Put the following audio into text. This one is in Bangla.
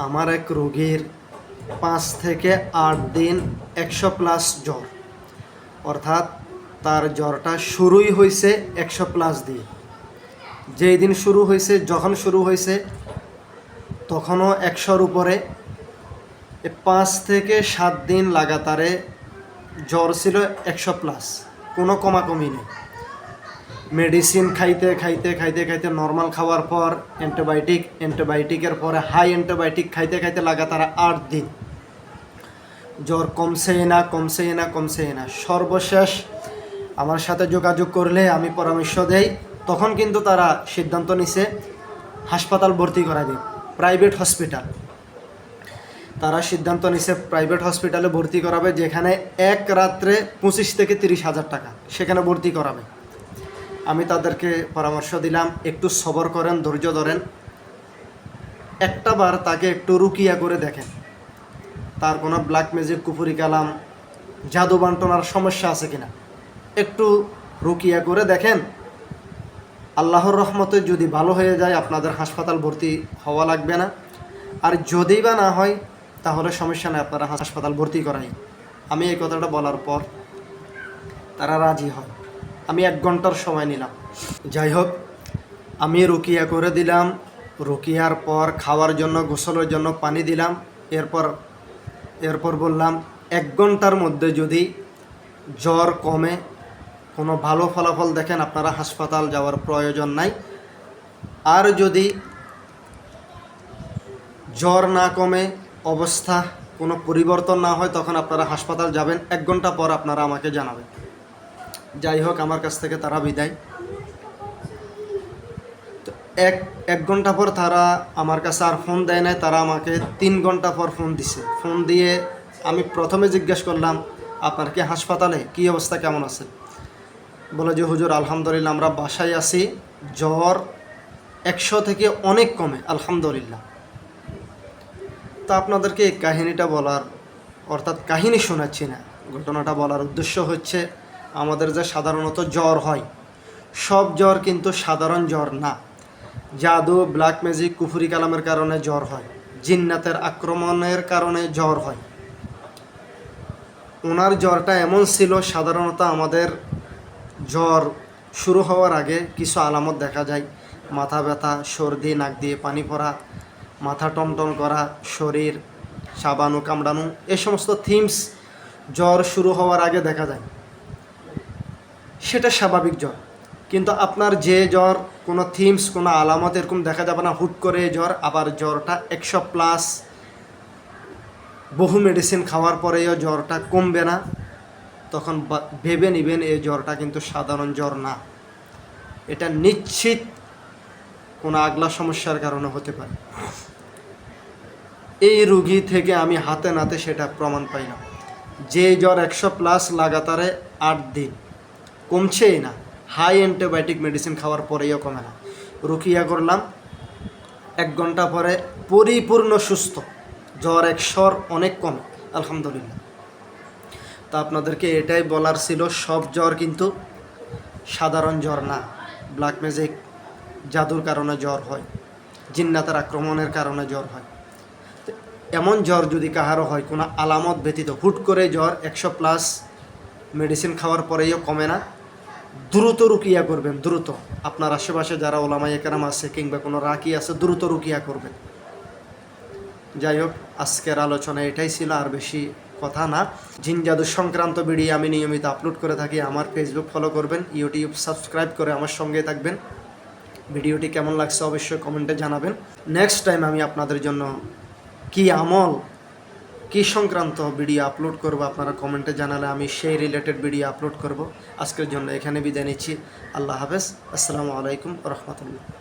আমার এক রোগীর 5 থেকে 8 দিন 100+ জ্বর, অর্থাৎ তার জ্বরটা শুরুই হয়েছে 100+ দিয়ে। যেই দিন যখন শুরু হয়েছে তখনও 100-র উপরে। 5 থেকে 7 দিন লাগাতারে জ্বর ছিল 100+, কোনো কমাকমি নেই। মেডিসিন খাইতে খাইতে খাইতে খাইতে নর্মাল খাওয়ার পর অ্যান্টিবায়োটিকের পরে হাই অ্যান্টিবায়োটিক খাইতে খাইতে লাগাতার 8 দিন জ্বর কমছেই না। সর্বশেষ আমার সাথে যোগাযোগ করলে আমি পরামর্শ দেই, তখন কিন্তু তারা সিদ্ধান্ত নিছে হাসপাতাল ভর্তি করাবে, প্রাইভেট হসপিটাল। তারা সিদ্ধান্ত নিছে প্রাইভেট হসপিটালে ভর্তি করাবে, যেখানে এক রাত্রে 25 থেকে 30 হাজার টাকা, সেখানে ভর্তি করাবে। আমি তাদেরকে পরামর্শ দিলাম, একটু সবর করেন, ধৈর্য ধরেন, একটাবার তাকে একটু রুকিয়া করে দেখেন, তার কোনো ব্ল্যাক ম্যাজিক, কুফুরি কালাম, জাদু বান্টনার সমস্যা আছে কিনা একটু রুকিয়া করে দেখেন। আল্লাহর রহমতে যদি ভালো হয়ে যায় আপনাদের হাসপাতাল ভর্তি হওয়া লাগবে না, আর যদি বা না হয় তাহলে সমস্যা নেই, আপনারা হাসপাতাল ভর্তি করাই। আমি এই কথাটা বলার পর তারা রাজি হয়। আমি 1 ঘন্টার সময় নিলাম। যাই হোক, আমি রুকিয়া করে দিলাম। রুকিয়ার পর খাওয়ার জন্য, গোসলের জন্য পানি দিলাম। এরপর বললাম 1 ঘন্টার মধ্যে যদি জ্বর কমে, কোনো ভালো ফলাফল দেখেন, আপনারা হাসপাতাল যাওয়ার প্রয়োজন নাই। আর যদি জ্বর না কমে, অবস্থা কোনো পরিবর্তন না হয়, তখন আপনারা হাসপাতাল যাবেন। 1 ঘন্টা পর আপনারা আমাকে জানাবেন। যাই হোক, আমার কাছ থেকে তারা বিদায়। তো এক ঘন্টা পর তারা আমার কাছে আর ফোন দেয় নাই। তারা আমাকে 3 ঘন্টা পর ফোন দিছে। ফোন দিয়ে আমি প্রথমে জিজ্ঞেস করলাম, আপনার কি হাসপাতালে, কি অবস্থা, কেমন আছে? বলে যে হুজুর আলহামদুলিল্লাহ, আমরা বাসায় আছি, জ্বর 100 থেকে অনেক কমে আলহামদুলিল্লাহ। তা আপনাদেরকে এই কাহিনীটা বলার, অর্থাৎ কাহিনী শোনাচ্ছি না, ঘটনাটা বলার উদ্দেশ্য হচ্ছে, আমাদের যে সাধারণত জ্বর হয়, সব জ্বর কিন্তু সাধারণ জ্বর না। জাদু, ব্ল্যাক ম্যাজিক, কুফুরি কালামের কারণে জ্বর হয়, জিন্নাতের আক্রমণের কারণে জ্বর হয়। ওনার জ্বরটা এমন ছিল, সাধারণত আমাদের জ্বর শুরু হওয়ার আগে কিছু আলামত দেখা যায়। মাথা ব্যথা, সর্দি, নাক দিয়ে পানি পড়া, মাথা টনটন করা, শরীর সাবানো, কামড়ানো, এই সমস্ত থিমস জ্বর শুরু হওয়ার আগে দেখা যায়। সেটা স্বাভাবিক জ্বর। কিন্তু আপনার যে জ্বর, কোনো থিমস, কোনো আলামত এরকম দেখা যাবে না, হুট করে জ্বর। আবার জ্বরটা 100+, বহু মেডিসিন খাওয়ার পরেও জ্বরটা কমবে না, তখন ভেবে নেবেন এই জ্বরটা কিন্তু সাধারণ জ্বর না। এটা নিশ্চিত কোনো আগলা সমস্যার কারণে হতে পারে। এই রুগী থেকে আমি হাতে নাতে সেটা প্রমাণ পাই না। যে জ্বর 100+ লাগাতারে 8 দিন কমছেই না, হাই অ্যান্টিবায়োটিক মেডিসিন খাওয়ার পরেও কমে না। রুকিয়া করলাম, 1 ঘন্টা পরে পরিপূর্ণ সুস্থ, জ্বর 100-র অনেক কম আলহামদুলিল্লাহ। তা আপনাদেরকে এটাই বলার ছিল, সব জ্বর কিন্তু সাধারণ জ্বর না। ব্ল্যাক ম্যাজিক, জাদুর কারণে জ্বর হয়, জিন্নাতের আক্রমণের কারণে জ্বর হয়। এমন জ্বর যদি কাহারও হয়, কোনো আলামত ব্যতীত হুট করে জ্বর 100+ মেডিসিন খাওয়ার পরেও কমে না, দ্রুত রুকিয়া করবেন। দ্রুত আপনার আশেপাশে যারা ওলামায়ে কেরাম আছে কিংবা কোনো রাকি আছে, দ্রুত রুকিয়া করবেন। যাই হোক, আজকের আলোচনা এটাই ছিল, আর বেশি কথা না। জিন জাদু সংক্রান্ত ভিডিও আমি নিয়মিত আপলোড করে থাকি। আমার ফেসবুক ফলো করবেন, ইউটিউব সাবস্ক্রাইব করে আমার সঙ্গে থাকবেন। ভিডিওটি কেমন লাগছে অবশ্যই কমেন্টে জানাবেন। নেক্সট টাইম আমি আপনাদের জন্য কি আমল, কি সংক্রান্ত ভিডিও আপলোড করব, আপনারা কমেন্টে জানালে আমি সেই রিলেটেড ভিডিও আপলোড করব। আজকের জন্য এখানে বিদায় নিচ্ছি। আল্লাহ হাফেজ। আসসালামু আলাইকুম রহমতুল্লাহ।